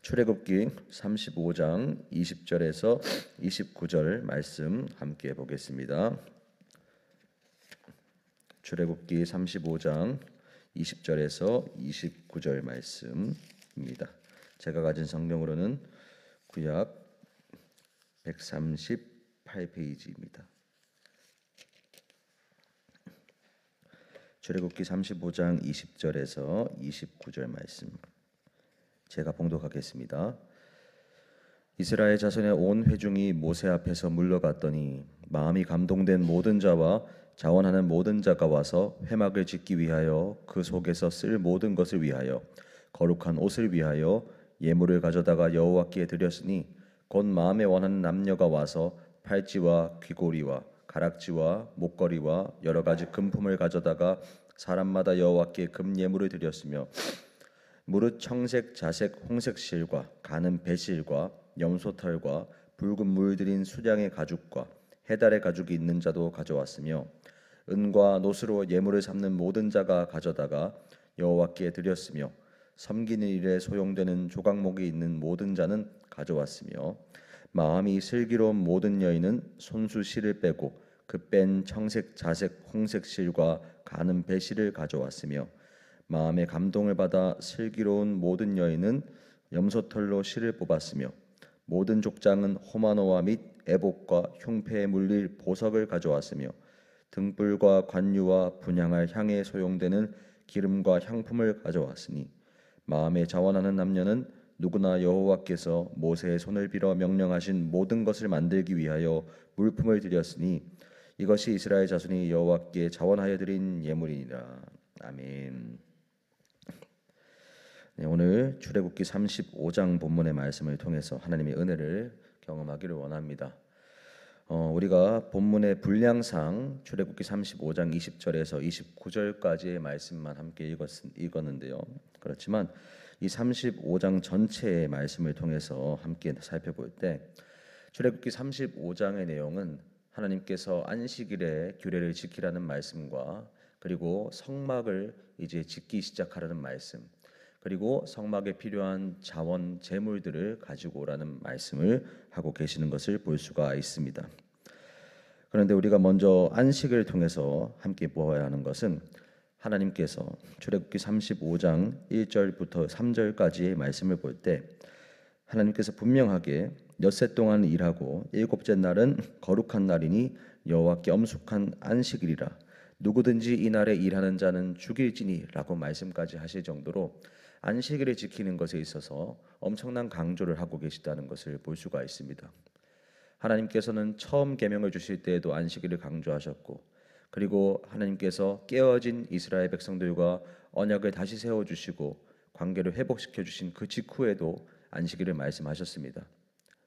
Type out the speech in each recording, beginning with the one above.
출애굽기 35장 20절에서 29절 말씀 함께 보겠습니다. 출애굽기 35장 20절에서 29절 말씀입니다. 제가 가진 성경으로는 구약 138페이지입니다. 출애굽기 35장 20절에서 29절 말씀 제가 봉독하겠습니다. 이스라엘 자손의 온 회중이 모세 앞에서 물러갔더니 마음이 감동된 모든 자와 자원하는 모든 자가 와서 회막을 짓기 위하여 그 속에서 쓸 모든 것을 위하여 거룩한 옷을 위하여 예물을 가져다가 여호와께 드렸으니 곧 마음에 원하는 남녀가 와서 팔찌와 귀고리와 가락지와 목걸이와 여러 가지 금품을 가져다가 사람마다 여호와께 금 예물을 드렸으며 무릇 청색, 자색, 홍색 실과 가는 배실과 염소털과 붉은 물들인 수량의 가죽과 해달의 가죽이 있는 자도 가져왔으며 은과 노스로 예물을 삼는 모든 자가 가져다가 여호와께 드렸으며 섬기는 일에 소용되는 조각목이 있는 모든 자는 가져왔으며 마음이 슬기로운 모든 여인은 손수 실을 빼고 그 뺀 청색, 자색, 홍색 실과 가는 배실을 가져왔으며 마음의 감동을 받아 슬기로운 모든 여인은 염소털로 실을 뽑았으며 모든 족장은 호마노와 및 애복과 흉패에 물릴 보석을 가져왔으며 등불과 관유와 분향할 향에 소용되는 기름과 향품을 가져왔으니 마음에 자원하는 남녀는 누구나 여호와께서 모세의 손을 빌어 명령하신 모든 것을 만들기 위하여 물품을 드렸으니 이것이 이스라엘 자손이 여호와께 자원하여 드린 예물이니라. 아멘. 네, 오늘 출애굽기 35장 본문의 말씀을 통해서 하나님의 은혜를 경험하기를 원합니다. 우리가 본문의 분량상 출애굽기 35장 20절에서 29절까지의 말씀만 함께 읽었는데요. 그렇지만 이 35장 전체의 말씀을 통해서 함께 살펴볼 때 출애굽기 35장의 내용은 하나님께서 안식일에 규례를 지키라는 말씀과 그리고 성막을 이제 짓기 시작하라는 말씀, 그리고 성막에 필요한 자원 재물들을 가지고 오라는 말씀을 하고 계시는 것을 볼 수가 있습니다. 그런데 우리가 먼저 안식을 통해서 함께 보아야 하는 것은 하나님께서 출애굽기 35장 1절부터 3절까지의 말씀을 볼 때 하나님께서 분명하게 엿새 동안 일하고 일곱째 날은 거룩한 날이니 여호와께 엄숙한 안식일이라 누구든지 이 날에 일하는 자는 죽일지니 라고 말씀까지 하실 정도로 안식일을 지키는 것에 있어서 엄청난 강조를 하고 계시다는 것을 볼 수가 있습니다. 하나님께서는 처음 계명을 주실 때에도 안식일을 강조하셨고, 그리고 하나님께서 깨어진 이스라엘 백성들과 언약을 다시 세워주시고 관계를 회복시켜 주신 그 직후에도 안식일을 말씀하셨습니다.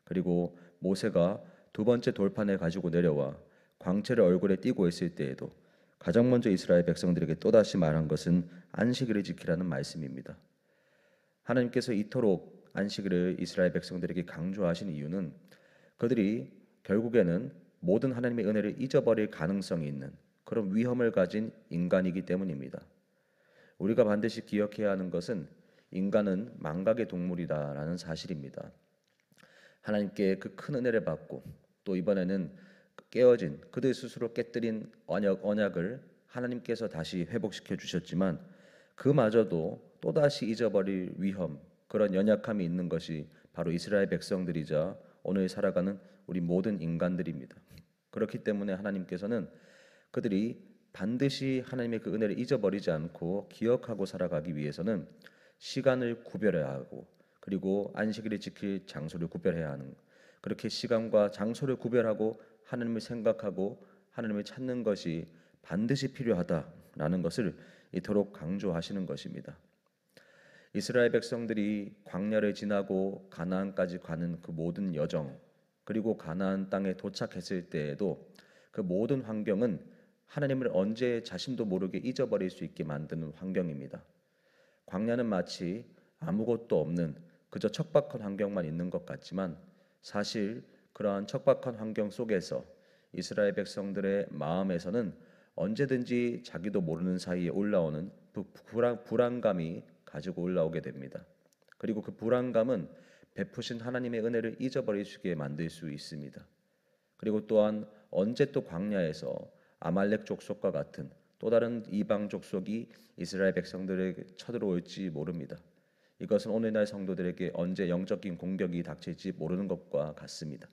그리고 모세가 두 번째 돌판을 가지고 내려와 광채를 얼굴에 띠고 있을 때에도 가장 먼저 이스라엘 백성들에게 또다시 말한 것은 안식일을 지키라는 말씀입니다. 하나님께서 이토록 안식일을 이스라엘 백성들에게 강조하신 이유는 그들이 결국에는 모든 하나님의 은혜를 잊어버릴 가능성이 있는 그런 위험을 가진 인간이기 때문입니다. 우리가 반드시 기억해야 하는 것은 인간은 망각의 동물이다라는 사실입니다. 하나님께 그 큰 은혜를 받고 또 이번에는 깨어진 그들 스스로 깨뜨린 언약을 하나님께서 다시 회복시켜 주셨지만 그마저도 또다시 잊어버릴 위험, 그런 연약함이 있는 것이 바로 이스라엘 백성들이자 오늘 살아가는 우리 모든 인간들입니다. 그렇기 때문에 하나님께서는 그들이 반드시 하나님의 그 은혜를 잊어버리지 않고 기억하고 살아가기 위해서는 시간을 구별해야 하고 그리고 안식일을 지킬 장소를 구별해야 하는, 그렇게 시간과 장소를 구별하고 하나님을 생각하고 하나님을 찾는 것이 반드시 필요하다라는 것을 이토록 강조하시는 것입니다. 이스라엘 백성들이 광야를 지나고 가나안까지 가는 그 모든 여정, 그리고 가나안 땅에 도착했을 때에도 그 모든 환경은 하나님을 언제 자신도 모르게 잊어버릴 수 있게 만드는 환경입니다. 광야는 마치 아무것도 없는 그저 척박한 환경만 있는 것 같지만 사실 그러한 척박한 환경 속에서 이스라엘 백성들의 마음에서는 언제든지 자기도 모르는 사이에 올라오는 불안감이 가지고 올라오게 됩니다. 그리고 그 불안감은 베푸신 하나님의 은혜를 잊어버리시게 만들 수 있습니다. 그리고 또한 언제 또 광야에서 아말렉 족속과 같은 또 다른 이방 족속이 이스라엘 백성들에게 쳐들어올지 모릅니다. 이것은 오늘날 성도들에게 언제 영적인 공격이 닥칠지 모르는 것과 같습니다.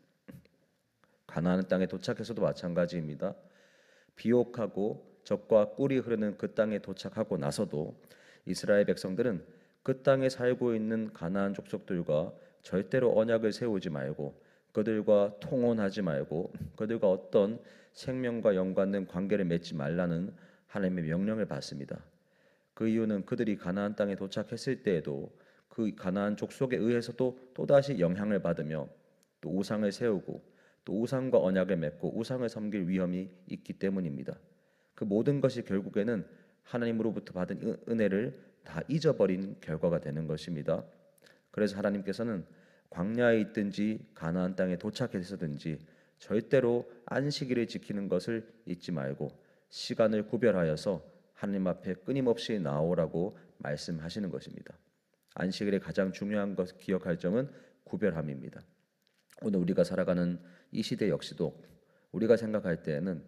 가나안 땅에 도착해서도 마찬가지입니다. 비옥하고 적과 꿀이 흐르는 그 땅에 도착하고 나서도 이스라엘 백성들은 그 땅에 살고 있는 가나안 족속들과 절대로 언약을 세우지 말고 그들과 통혼하지 말고 그들과 어떤 생명과 연관된 관계를 맺지 말라는 하나님의 명령을 받습니다. 그 이유는 그들이 가나안 땅에 도착했을 때에도 그 가나안 족속에 의해서도 또다시 영향을 받으며 또 우상을 세우고 또 우상과 언약을 맺고 우상을 섬길 위험이 있기 때문입니다. 그 모든 것이 결국에는 하나님으로부터 받은 은혜를 다 잊어버린 결과가 되는 것입니다. 그래서 하나님께서는 광야에 있든지 가나안 땅에 도착해서든지 절대로 안식일을 지키는 것을 잊지 말고 시간을 구별하여서 하나님 앞에 끊임없이 나오라고 말씀하시는 것입니다. 안식일의 가장 중요한 것 기억할 점은 구별함입니다. 오늘 우리가 살아가는 이 시대 역시도 우리가 생각할 때에는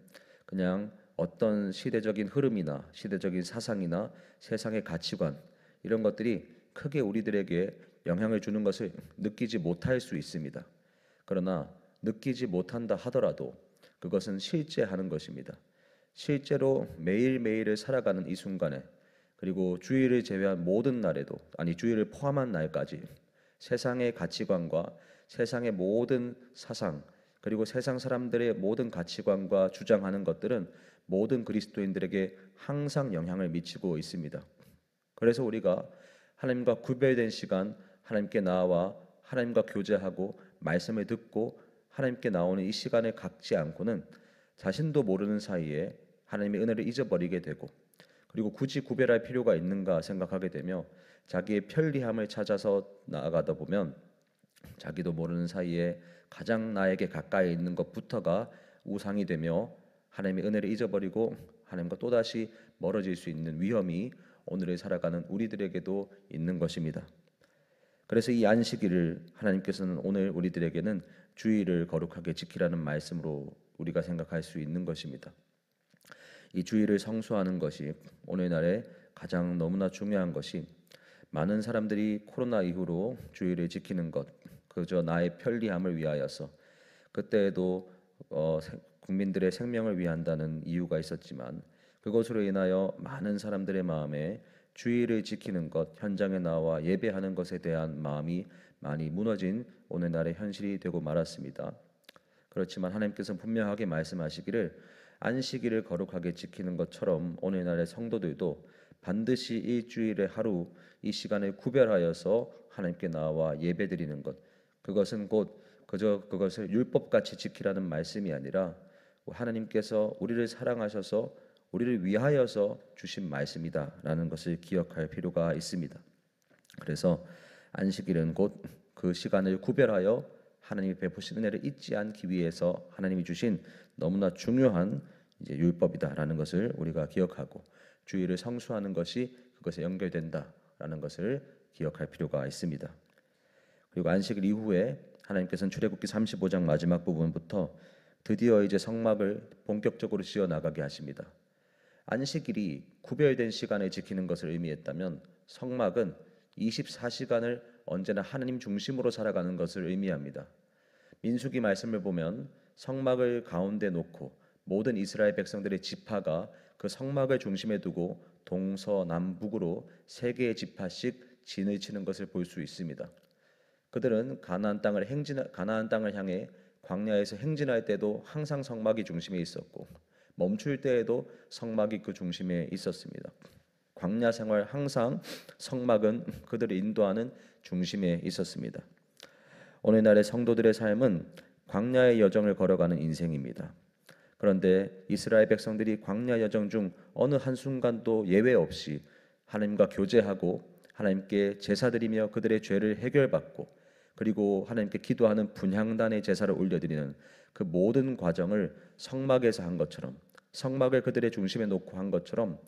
그냥 어떤 시대적인 흐름이나 시대적인 사상이나 세상의 가치관 이런 것들이 크게 우리들에게 영향을 주는 것을 느끼지 못할 수 있습니다. 그러나 느끼지 못한다 하더라도 그것은 실제 하는 것입니다. 실제로 매일매일을 살아가는 이 순간에 그리고 주일을 제외한 모든 날에도 주일을 포함한 날까지 세상의 가치관과 세상의 모든 사상 그리고 세상 사람들의 모든 가치관과 주장하는 것들은 모든 그리스도인들에게 항상 영향을 미치고 있습니다. 그래서 우리가 하나님과 구별된 시간 하나님께 나와 하나님과 교제하고 말씀을 듣고 하나님께 나오는 이 시간을 갖지 않고는 자신도 모르는 사이에 하나님의 은혜를 잊어버리게 되고 그리고 굳이 구별할 필요가 있는가 생각하게 되며 자기의 편리함을 찾아서 나아가다 보면 자기도 모르는 사이에 가장 나에게 가까이 있는 것부터가 우상이 되며 하나님의 은혜를 잊어버리고 하나님과 또다시 멀어질 수 있는 위험이 오늘을 살아가는 우리들에게도 있는 것입니다. 그래서 이 안식일을 하나님께서는 오늘 우리들에게는 주일을 거룩하게 지키라는 말씀으로 우리가 생각할 수 있는 것입니다. 이 주일을 성수하는 것이 오늘날에 가장 너무나 중요한 것이 많은 사람들이 코로나 이후로 주일을 지키는 것 그저 나의 편리함을 위하여서 그때에도 국민들의 생명을 위한다는 이유가 있었지만 그것으로 인하여 많은 사람들의 마음에 주일을 지키는 것, 현장에 나와 예배하는 것에 대한 마음이 많이 무너진 오늘날의 현실이 되고 말았습니다. 그렇지만 하나님께서는 분명하게 말씀하시기를 안식일을 거룩하게 지키는 것처럼 오늘날의 성도들도 반드시 일주일에 하루 이 시간을 구별하여서 하나님께 나와 예배드리는 것 그것은 곧 그저 그것을 율법같이 지키라는 말씀이 아니라 하나님께서 우리를 사랑하셔서 우리를 위하여서 주신 말씀이다라는 것을 기억할 필요가 있습니다. 그래서 안식일은 곧 그 시간을 구별하여 하나님이 베푸신 은혜를 잊지 않기 위해서 하나님이 주신 너무나 중요한 율법이다라는 것을 우리가 기억하고 주일을 성수하는 것이 그것에 연결된다라는 것을 기억할 필요가 있습니다. 그리고 안식일 이후에 하나님께서는 출애굽기 35장 마지막 부분부터 드디어 이제 성막을 본격적으로 지어 나가게 하십니다. 안식일이 구별된 시간을 지키는 것을 의미했다면 성막은 24시간을 언제나 하나님 중심으로 살아가는 것을 의미합니다. 민수기 말씀을 보면 성막을 가운데 놓고 모든 이스라엘 백성들의 지파가 그 성막을 중심에 두고 동서남북으로 세 개의 지파씩 진을 치는 것을 볼 수 있습니다. 그들은 가나안 땅을 향해 광야에서 행진할 때도 항상 성막이 중심에 있었고 멈출 때에도 성막이 그 중심에 있었습니다. 광야 생활 항상 성막은 그들을 인도하는 중심에 있었습니다. 오늘날의 성도들의 삶은 광야의 여정을 걸어가는 인생입니다. 그런데 이스라엘 백성들이 광야 여정 중 어느 한순간도 예외 없이 하나님과 교제하고 하나님께 제사드리며 그들의 죄를 해결받고 그리고 하나님께 기도하는 분향단의 제사를 올려드리는 그 모든 과정을 성막에서 한 것처럼 성막을 그들의 중심에 놓고 한 것처럼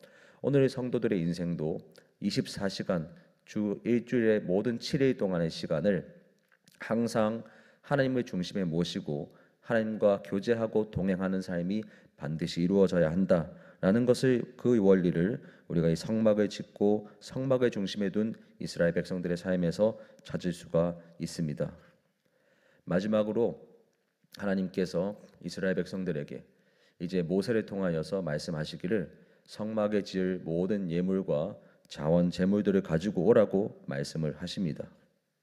오늘 성도들의 인생도 24시간 주 일주일의 모든 7일 동안의 시간을 항상 하나님을 중심에 모시고 하나님과 교제하고 동행하는 삶이 반드시 이루어져야 한다라는 것을, 그 원리를 우리가 이 성막을 짓고 성막을 중심에 둔 이스라엘 백성들의 삶에서 찾을 수가 있습니다. 마지막으로 하나님께서 이스라엘 백성들에게 이제 모세를 통하여서 말씀하시기를 성막에 지을 모든 예물과 자원 제물들을 가지고 오라고 말씀을 하십니다.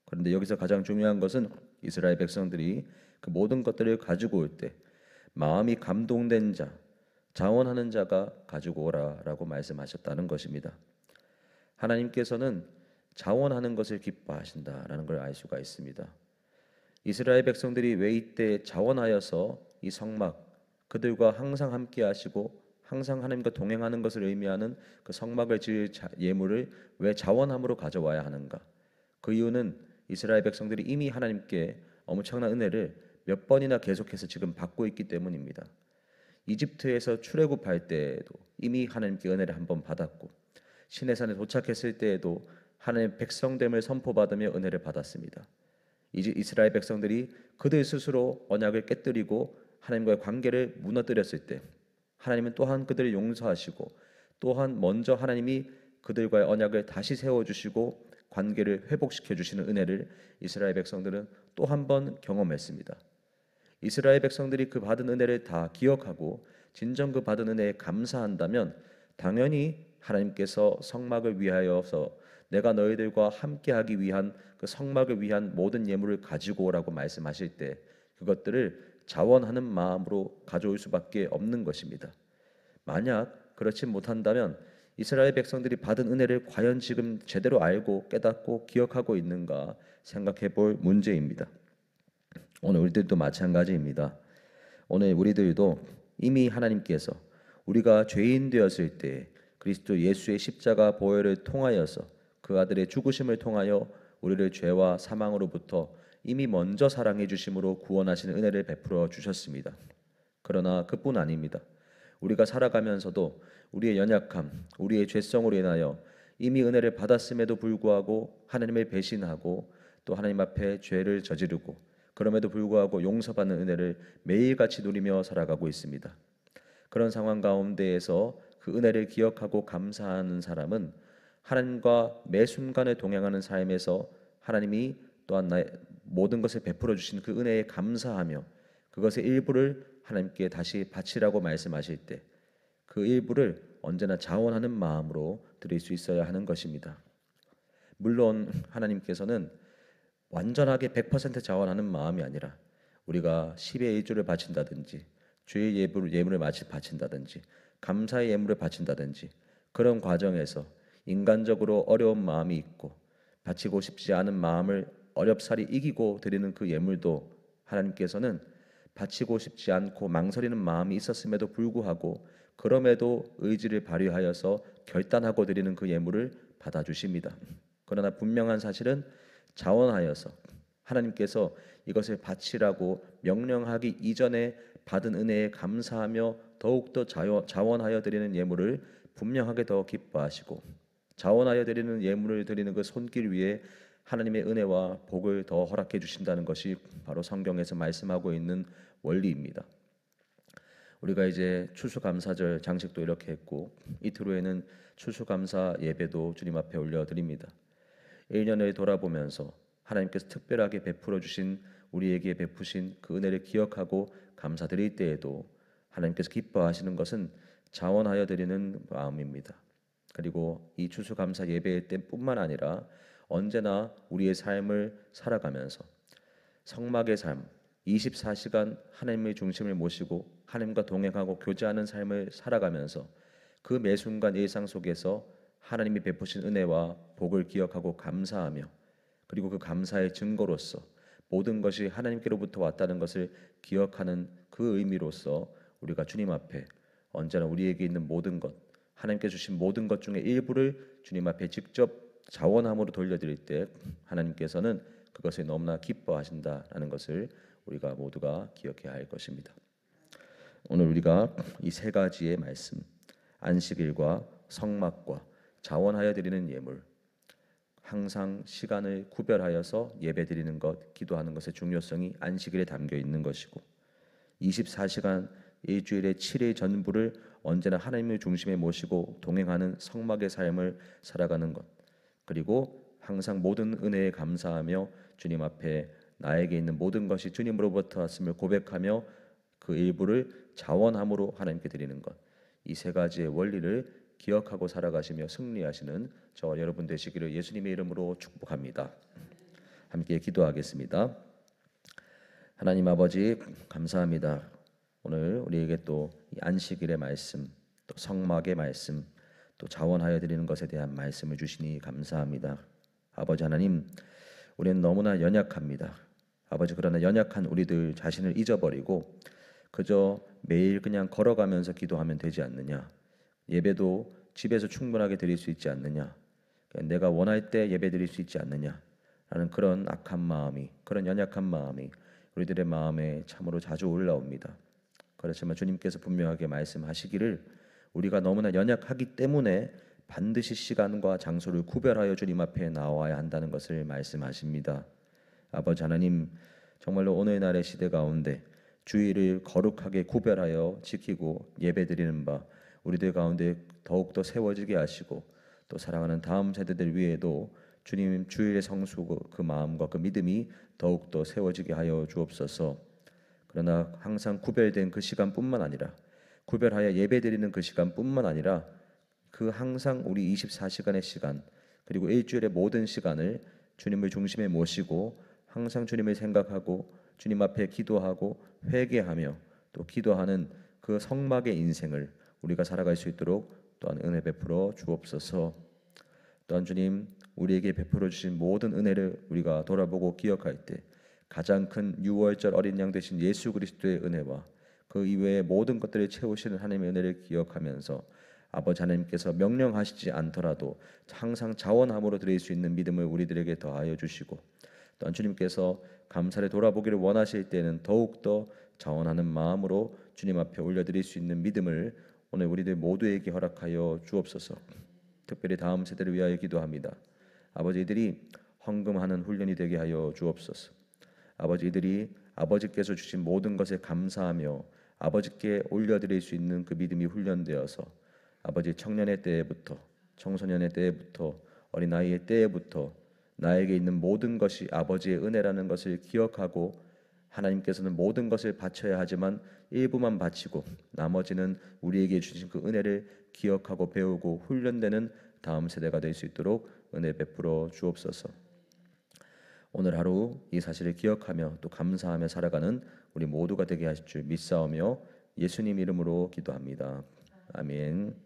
그런데 여기서 가장 중요한 것은 이스라엘 백성들이 그 모든 것들을 가지고 올 때 마음이 감동된 자, 자원하는 자가 가지고 오라라고 말씀하셨다는 것입니다. 하나님께서는 자원하는 것을 기뻐하신다라는 걸 알 수가 있습니다. 이스라엘 백성들이 왜 이때 자원하여서 이 성막, 그들과 항상 함께 하시고 항상 하나님과 동행하는 것을 의미하는 그 성막을 지을 예물을 왜 자원함으로 가져와야 하는가? 그 이유는 이스라엘 백성들이 이미 하나님께 엄청난 은혜를 몇 번이나 계속해서 지금 받고 있기 때문입니다. 이집트에서 출애굽할 때에도 이미 하나님께 은혜를 한 번 받았고, 시내산에 도착했을 때에도 하나님의 백성됨을 선포받으며 은혜를 받았습니다. 이제 이스라엘 백성들이 그들 스스로 언약을 깨뜨리고 하나님과의 관계를 무너뜨렸을 때 하나님은 또한 그들을 용서하시고, 또한 먼저 하나님이 그들과의 언약을 다시 세워주시고 관계를 회복시켜 주시는 은혜를 이스라엘 백성들은 또 한 번 경험했습니다. 이스라엘 백성들이 그 받은 은혜를 다 기억하고 진정 그 받은 은혜에 감사한다면 당연히 하나님께서 성막을 위하여서 내가 너희들과 함께하기 위한 그 성막을 위한 모든 예물을 가지고 오라고 말씀하실 때 그것들을 자원하는 마음으로 가져올 수밖에 없는 것입니다. 만약 그렇지 못한다면 이스라엘 백성들이 받은 은혜를 과연 지금 제대로 알고 깨닫고 기억하고 있는가 생각해 볼 문제입니다. 오늘 우리들도 마찬가지입니다. 오늘 우리들도 이미 하나님께서 우리가 죄인 되었을 때 그리스도 예수의 십자가 보혈을 통하여서 그 아들의 죽으심을 통하여 우리를 죄와 사망으로부터 이미 먼저 사랑해 주심으로 구원하시는 은혜를 베풀어 주셨습니다. 그러나 그뿐 아닙니다. 우리가 살아가면서도 우리의 연약함, 우리의 죄성으로 인하여 이미 은혜를 받았음에도 불구하고 하나님을 배신하고 또 하나님 앞에 죄를 저지르고 그럼에도 불구하고 용서받는 은혜를 매일같이 누리며 살아가고 있습니다. 그런 상황 가운데에서 그 은혜를 기억하고 감사하는 사람은 하나님과 매 순간에 동행하는 삶에서 하나님이 또한 나의 모든 것을 베풀어 주신 그 은혜에 감사하며 그것의 일부를 하나님께 다시 바치라고 말씀하실 때 그 일부를 언제나 자원하는 마음으로 드릴 수 있어야 하는 것입니다. 물론 하나님께서는 완전하게 100% 자원하는 마음이 아니라 우리가 10의 1조를 바친다든지 주의 예물을 바친다든지 감사의 예물을 바친다든지 그런 과정에서 인간적으로 어려운 마음이 있고 바치고 싶지 않은 마음을 어렵사리 이기고 드리는 그 예물도 하나님께서는 바치고 싶지 않고 망설이는 마음이 있었음에도 불구하고 그럼에도 의지를 발휘하여서 결단하고 드리는 그 예물을 받아주십니다. 그러나 분명한 사실은 자원하여서 하나님께서 이것을 바치라고 명령하기 이전에 받은 은혜에 감사하며 더욱더 자원하여 드리는 예물을 분명하게 더 기뻐하시고 자원하여 드리는 예물을 드리는 그 손길 위에 하나님의 은혜와 복을 더 허락해 주신다는 것이 바로 성경에서 말씀하고 있는 원리입니다. 우리가 이제 추수감사절 장식도 이렇게 했고 이틀 후에는 추수감사 예배도 주님 앞에 올려드립니다. 1년을 돌아보면서 하나님께서 특별하게 베풀어 주신 우리에게 베푸신 그 은혜를 기억하고 감사드릴 때에도 하나님께서 기뻐하시는 것은 자원하여 드리는 마음입니다. 그리고 이 추수감사 예배의 때뿐만 아니라 언제나 우리의 삶을 살아가면서 성막의 삶, 24시간 하나님의 중심을 모시고 하나님과 동행하고 교제하는 삶을 살아가면서 그 매 순간 일상 속에서 하나님이 베푸신 은혜와 복을 기억하고 감사하며 그리고 그 감사의 증거로서 모든 것이 하나님께로부터 왔다는 것을 기억하는 그 의미로서 우리가 주님 앞에 언제나 우리에게 있는 모든 것, 하나님께 주신 모든 것 중에 일부를 주님 앞에 직접 자원함으로 돌려드릴 때 하나님께서는 그것을 너무나 기뻐하신다라는 것을 우리가 모두가 기억해야 할 것입니다. 오늘 우리가 이 세 가지의 말씀, 안식일과 성막과 자원하여 드리는 예물, 항상 시간을 구별하여서 예배드리는 것, 기도하는 것의 중요성이 안식일에 담겨 있는 것이고 24시간 일주일의 7일 전부를 언제나 하나님의 중심에 모시고 동행하는 성막의 삶을 살아가는 것, 그리고 항상 모든 은혜에 감사하며 주님 앞에 나에게 있는 모든 것이 주님으로부터 왔음을 고백하며 그 일부를 자원함으로 하나님께 드리는 것, 이 세 가지의 원리를 기억하고 살아가시며 승리하시는 저와 여러분 되시기를 예수님의 이름으로 축복합니다. 함께 기도하겠습니다. 하나님 아버지 감사합니다. 오늘 우리에게 또 이 안식일의 말씀, 또 성막의 말씀, 또 자원하여 드리는 것에 대한 말씀을 주시니 감사합니다. 아버지 하나님, 우리는 너무나 연약합니다. 아버지, 그러나 연약한 우리들 자신을 잊어버리고 그저 매일 그냥 걸어가면서 기도하면 되지 않느냐, 예배도 집에서 충분하게 드릴 수 있지 않느냐, 내가 원할 때 예배 드릴 수 있지 않느냐 라는 그런 악한 마음이, 그런 연약한 마음이 우리들의 마음에 참으로 자주 올라옵니다. 그렇지만 주님께서 분명하게 말씀하시기를 우리가 너무나 연약하기 때문에 반드시 시간과 장소를 구별하여 주님 앞에 나와야 한다는 것을 말씀하십니다. 아버지 하나님, 정말로 오늘날의 시대 가운데 주일을 거룩하게 구별하여 지키고 예배드리는 바 우리들 가운데 더욱더 세워지게 하시고, 또 사랑하는 다음 세대들 위에도 주님 주일의 성수 그 마음과 그 믿음이 더욱더 세워지게 하여 주옵소서. 그러나 항상 구별된 그 시간뿐만 아니라, 구별하여 예배드리는 그 시간뿐만 아니라 그 항상 우리 24시간의 시간, 그리고 일주일의 모든 시간을 주님을 중심에 모시고 항상 주님을 생각하고 주님 앞에 기도하고 회개하며 또 기도하는 그 성막의 인생을 우리가 살아갈 수 있도록 또한 은혜 베풀어 주옵소서. 또한 주님, 우리에게 베풀어 주신 모든 은혜를 우리가 돌아보고 기억할 때 가장 큰 유월절 어린 양 되신 예수 그리스도의 은혜와 그 이외의 모든 것들을 채우시는 하나님의 은혜를 기억하면서 아버지 하나님께서 명령하시지 않더라도 항상 자원함으로 드릴 수 있는 믿음을 우리들에게 더하여 주시고, 또한 주님께서 감사를 돌아보기를 원하실 때는 더욱더 자원하는 마음으로 주님 앞에 올려드릴 수 있는 믿음을 오늘 우리들 모두에게 허락하여 주옵소서. 특별히 다음 세대를 위하여 기도합니다. 아버지, 이들이 헌금하는 훈련이 되게 하여 주옵소서. 아버지, 이들이 아버지께서 주신 모든 것에 감사하며 아버지께 올려드릴 수 있는 그 믿음이 훈련되어서 아버지 청년의 때부터 청소년의 때부터 어린아이의 때부터 나에게 있는 모든 것이 아버지의 은혜라는 것을 기억하고, 하나님께서는 모든 것을 바쳐야 하지만 일부만 바치고 나머지는 우리에게 주신 그 은혜를 기억하고 배우고 훈련되는 다음 세대가 될 수 있도록 은혜 베풀어 주옵소서. 오늘 하루 이 사실을 기억하며 또 감사하며 살아가는 우리 모두가 되게 하실 줄 믿사오며 예수님 이름으로 기도합니다. 아멘.